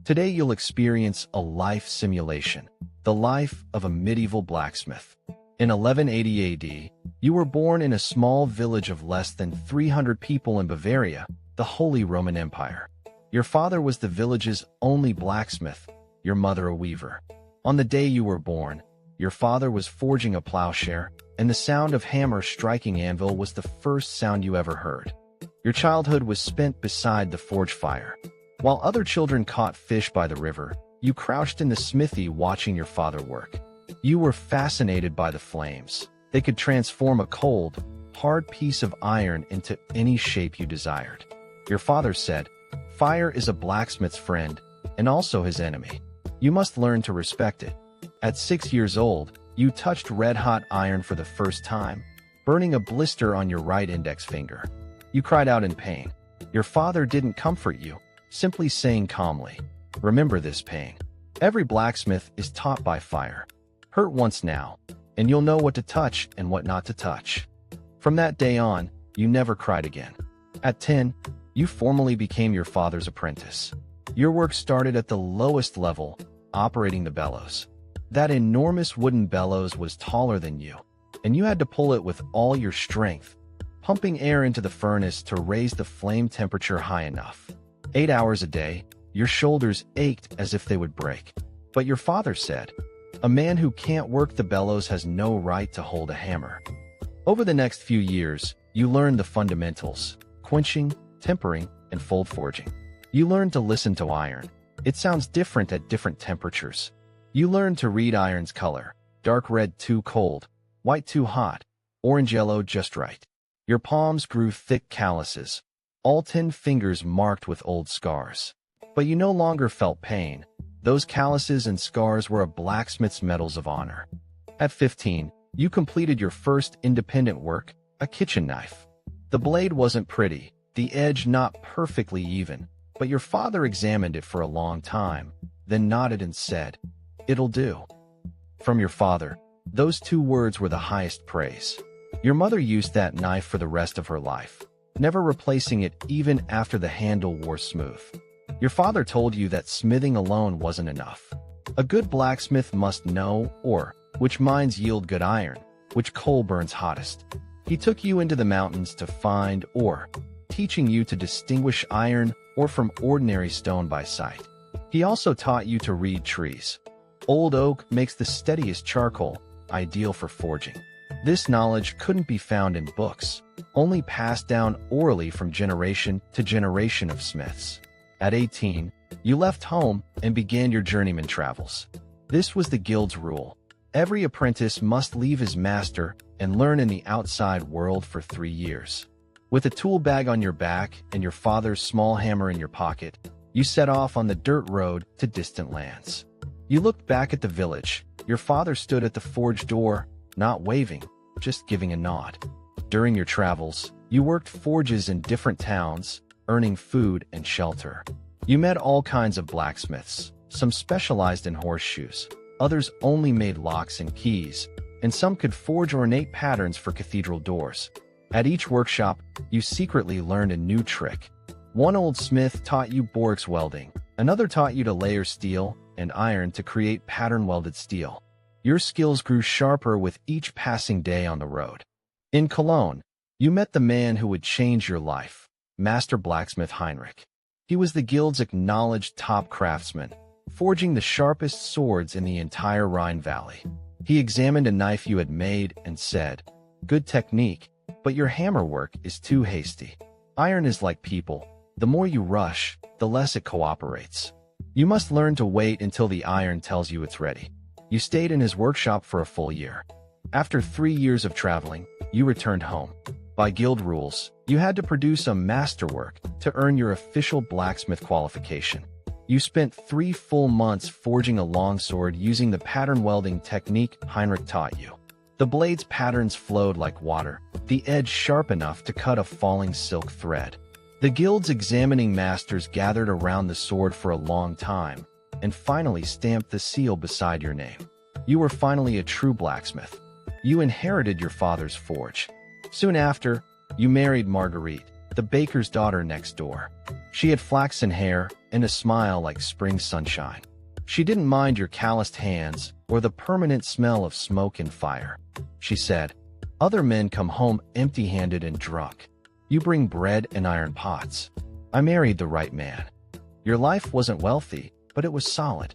Today you'll experience a life simulation, the life of a medieval blacksmith. In 1180 AD, you were born in a small village of less than 300 people in Bavaria, the Holy Roman Empire. Your father was the village's only blacksmith, your mother a weaver. On the day you were born, your father was forging a plowshare, and the sound of hammer striking anvil was the first sound you ever heard. Your childhood was spent beside the forge fire. While other children caught fish by the river, you crouched in the smithy watching your father work. You were fascinated by the flames. They could transform a cold, hard piece of iron into any shape you desired. Your father said, "Fire is a blacksmith's friend and also his enemy. You must learn to respect it." At 6 years old, you touched red-hot iron for the first time, burning a blister on your right index finger. You cried out in pain. Your father didn't comfort you, simply saying calmly, "Remember this pain. Every blacksmith is taught by fire. Hurt once now, and you'll know what to touch and what not to touch." From that day on, you never cried again. At 10, you formally became your father's apprentice. Your work started at the lowest level, operating the bellows. That enormous wooden bellows was taller than you, and you had to pull it with all your strength, pumping air into the furnace to raise the flame temperature high enough. 8 hours a day, your shoulders ached as if they would break. But your father said, "A man who can't work the bellows has no right to hold a hammer." Over the next few years, you learned the fundamentals: quenching, tempering, and fold forging. You learned to listen to iron. It sounds different at different temperatures. You learned to read iron's color: dark red too cold, white too hot, orange-yellow just right. Your palms grew thick calluses, all 10 fingers marked with old scars. But you no longer felt pain. Those calluses and scars were a blacksmith's medals of honor. At 15, you completed your first independent work, a kitchen knife. The blade wasn't pretty, the edge not perfectly even, but your father examined it for a long time, then nodded and said, "It'll do." From your father, those 2 words were the highest praise. Your mother used that knife for the rest of her life, never replacing it even after the handle wore smooth. Your father told you that smithing alone wasn't enough. A good blacksmith must know which mines yield good iron, which coal burns hottest. He took you into the mountains to find ore, teaching you to distinguish iron ore from ordinary stone by sight. He also taught you to read trees. Old oak makes the steadiest charcoal, ideal for forging. This knowledge couldn't be found in books, only passed down orally from generation to generation of smiths. At 18, you left home and began your journeyman travels. This was the guild's rule. Every apprentice must leave his master and learn in the outside world for 3 years. With a tool bag on your back and your father's small hammer in your pocket, you set off on the dirt road to distant lands. You looked back at the village. Your father stood at the forge door, not waving, just giving a nod. During your travels, you worked forges in different towns, earning food and shelter. You met all kinds of blacksmiths, some specialized in horseshoes, others only made locks and keys, and some could forge ornate patterns for cathedral doors. At each workshop, you secretly learned a new trick. One old smith taught you borax welding, another taught you to layer steel and iron to create pattern-welded steel. Your skills grew sharper with each passing day on the road. In Cologne, you met the man who would change your life, Master Blacksmith Heinrich. He was the guild's acknowledged top craftsman, forging the sharpest swords in the entire Rhine Valley. He examined a knife you had made and said, "Good technique, but your hammer work is too hasty. Iron is like people. The more you rush, the less it cooperates. You must learn to wait until the iron tells you it's ready." You stayed in his workshop for a full year. After 3 years of traveling, you returned home. By guild rules, you had to produce a masterwork to earn your official blacksmith qualification. You spent 3 full months forging a longsword using the pattern welding technique Heinrich taught you. The blade's patterns flowed like water, the edge sharp enough to cut a falling silk thread. The guild's examining masters gathered around the sword for a long time, and finally stamped the seal beside your name. You were finally a true blacksmith. You inherited your father's forge. Soon after, you married Marguerite, the baker's daughter next door. She had flaxen hair and a smile like spring sunshine. She didn't mind your calloused hands or the permanent smell of smoke and fire. She said, "Other men come home empty-handed and drunk. You bring bread and iron pots. I married the right man." Your life wasn't wealthy, but it was solid.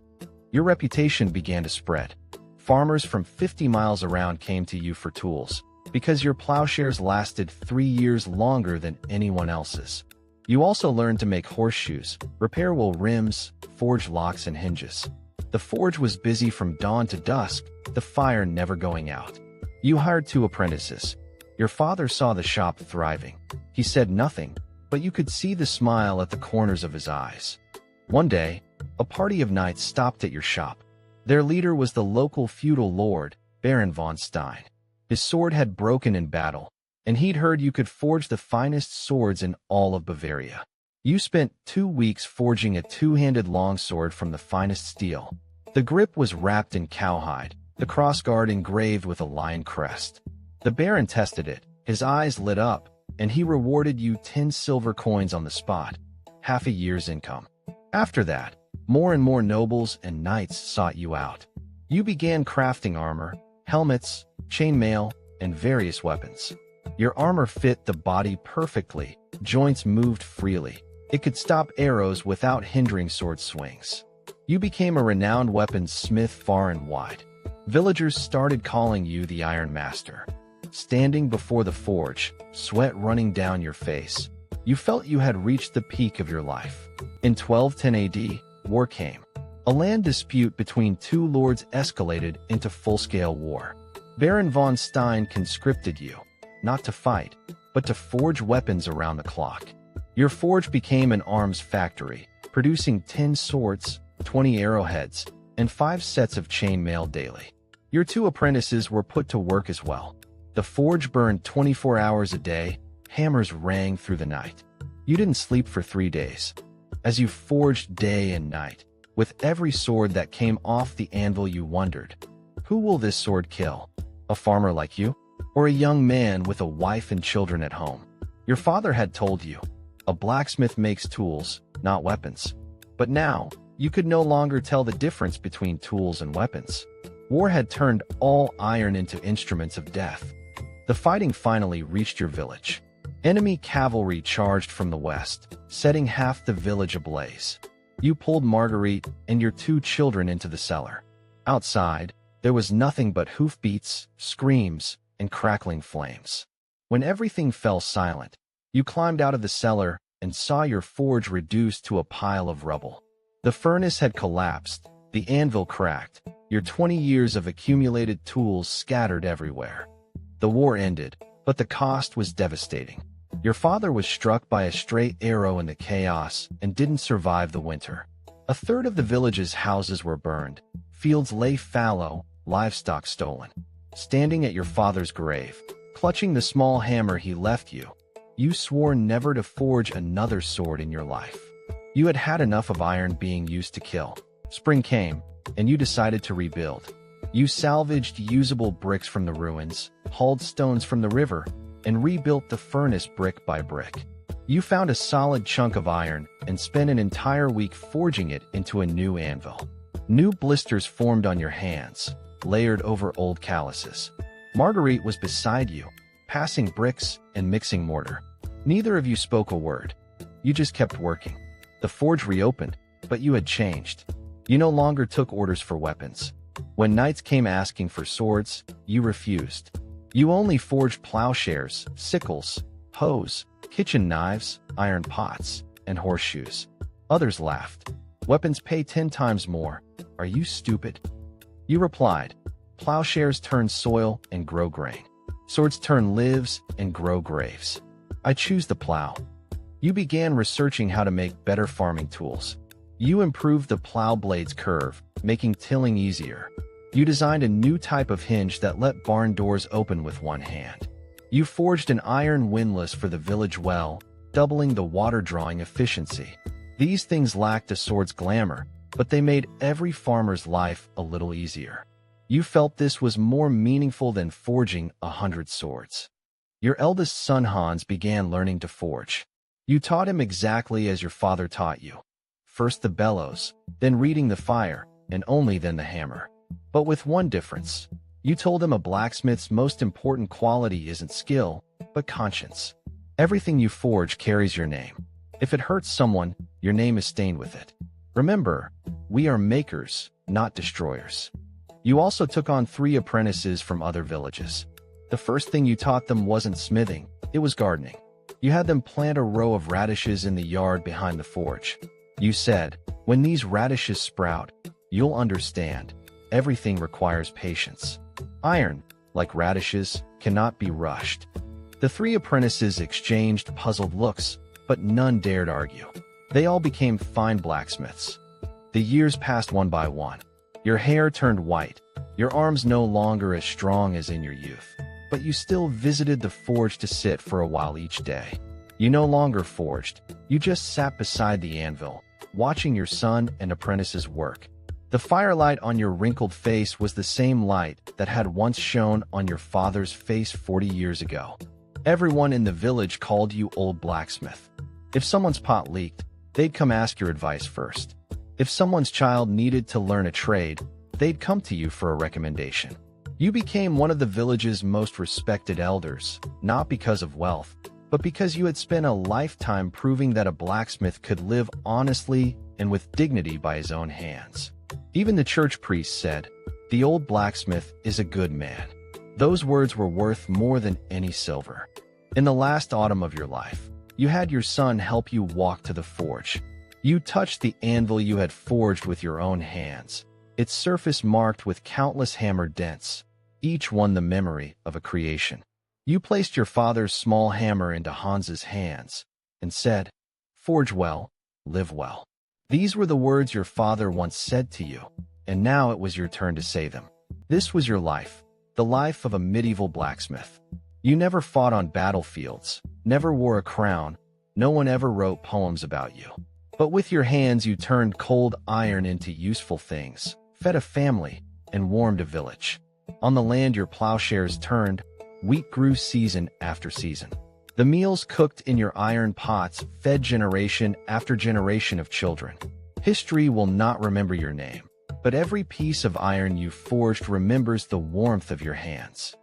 Your reputation began to spread. Farmers from 50 miles around came to you for tools, because your plowshares lasted 3 years longer than anyone else's. You also learned to make horseshoes, repair wool rims, forge locks and hinges. The forge was busy from dawn to dusk, the fire never going out. You hired 2 apprentices. Your father saw the shop thriving. He said nothing, but you could see the smile at the corners of his eyes. One day, a party of knights stopped at your shop. Their leader was the local feudal lord, Baron von Stein. His sword had broken in battle, and he'd heard you could forge the finest swords in all of Bavaria. You spent 2 weeks forging a 2-handed longsword from the finest steel. The grip was wrapped in cowhide, the crossguard engraved with a lion crest. The Baron tested it, his eyes lit up, and he rewarded you 10 silver coins on the spot, half a year's income. After that, more and more nobles and knights sought you out. You began crafting armor, helmets, chainmail, and various weapons. Your armor fit the body perfectly, joints moved freely. It could stop arrows without hindering sword swings. You became a renowned weaponsmith far and wide. Villagers started calling you the Iron Master. Standing before the forge, sweat running down your face, you felt you had reached the peak of your life. In 1210 AD, war came. A land dispute between 2 lords escalated into full-scale war. Baron von Stein conscripted you, not to fight, but to forge weapons around the clock. Your forge became an arms factory, producing 10 swords, 20 arrowheads, and 5 sets of chainmail daily. Your 2 apprentices were put to work as well. The forge burned 24 hours a day, hammers rang through the night. You didn't sleep for 3 days. As you forged day and night, with every sword that came off the anvil you wondered, who will this sword kill? A farmer like you? Or a young man with a wife and children at home? Your father had told you, a blacksmith makes tools, not weapons. But now, you could no longer tell the difference between tools and weapons. War had turned all iron into instruments of death. The fighting finally reached your village. Enemy cavalry charged from the west, setting half the village ablaze. You pulled Marguerite and your 2 children into the cellar. Outside, there was nothing but hoofbeats, screams, and crackling flames. When everything fell silent, you climbed out of the cellar and saw your forge reduced to a pile of rubble. The furnace had collapsed, the anvil cracked, your 20 years of accumulated tools scattered everywhere. The war ended, but the cost was devastating. Your father was struck by a stray arrow in the chaos and didn't survive the winter. A third of the village's houses were burned, fields lay fallow, livestock stolen. Standing at your father's grave, clutching the small hammer he left you, you swore never to forge another sword in your life. You had had enough of iron being used to kill. Spring came, and you decided to rebuild. You salvaged usable bricks from the ruins, hauled stones from the river, and rebuilt the furnace brick by brick. You found a solid chunk of iron and spent an entire week forging it into a new anvil. New blisters formed on your hands, layered over old calluses. Marguerite was beside you, passing bricks and mixing mortar. Neither of you spoke a word. You just kept working. The forge reopened, but you had changed. You no longer took orders for weapons. When knights came asking for swords, you refused. You only forged plowshares, sickles, hoes, kitchen knives, iron pots, and horseshoes. Others laughed. Weapons pay 10 times more. Are you stupid? You replied, plowshares turn soil and grow grain. Swords turn lives and grow graves. I choose the plow. You began researching how to make better farming tools. You improved the plow blade's curve, making tilling easier. You designed a new type of hinge that let barn doors open with one hand. You forged an iron windlass for the village well, doubling the water-drawing efficiency. These things lacked a sword's glamour, but they made every farmer's life a little easier. You felt this was more meaningful than forging 100 swords. Your eldest son Hans began learning to forge. You taught him exactly as your father taught you. First the bellows, then reading the fire, and only then the hammer. But with one difference. You told him a blacksmith's most important quality isn't skill, but conscience. Everything you forge carries your name. If it hurts someone, your name is stained with it. Remember, we are makers, not destroyers. You also took on 3 apprentices from other villages. The first thing you taught them wasn't smithing, it was gardening. You had them plant a row of radishes in the yard behind the forge. You said, when these radishes sprout, you'll understand. Everything requires patience. Iron, like radishes, cannot be rushed. The 3 apprentices exchanged puzzled looks, but none dared argue. They all became fine blacksmiths. The years passed one by one. Your hair turned white, your arms no longer as strong as in your youth. But you still visited the forge to sit for a while each day. You no longer forged, you just sat beside the anvil, watching your son and apprentices work. The firelight on your wrinkled face was the same light that had once shone on your father's face 40 years ago. Everyone in the village called you Old Blacksmith. If someone's pot leaked, they'd come ask your advice first. If someone's child needed to learn a trade, they'd come to you for a recommendation. You became one of the village's most respected elders, not because of wealth, but because you had spent a lifetime proving that a blacksmith could live honestly and with dignity by his own hands. Even the church priest said, "The old blacksmith is a good man." Those words were worth more than any silver. In the last autumn of your life, you had your son help you walk to the forge. You touched the anvil you had forged with your own hands, its surface marked with countless hammer dents, each one the memory of a creation. You placed your father's small hammer into Hans's hands and said, "Forge well, live well." These were the words your father once said to you, and now it was your turn to say them. This was your life, the life of a medieval blacksmith. You never fought on battlefields, never wore a crown, no one ever wrote poems about you. But with your hands you turned cold iron into useful things, fed a family, and warmed a village. On the land your plowshares turned, wheat grew season after season. The meals cooked in your iron pots fed generation after generation of children. History will not remember your name, but every piece of iron you forged remembers the warmth of your hands.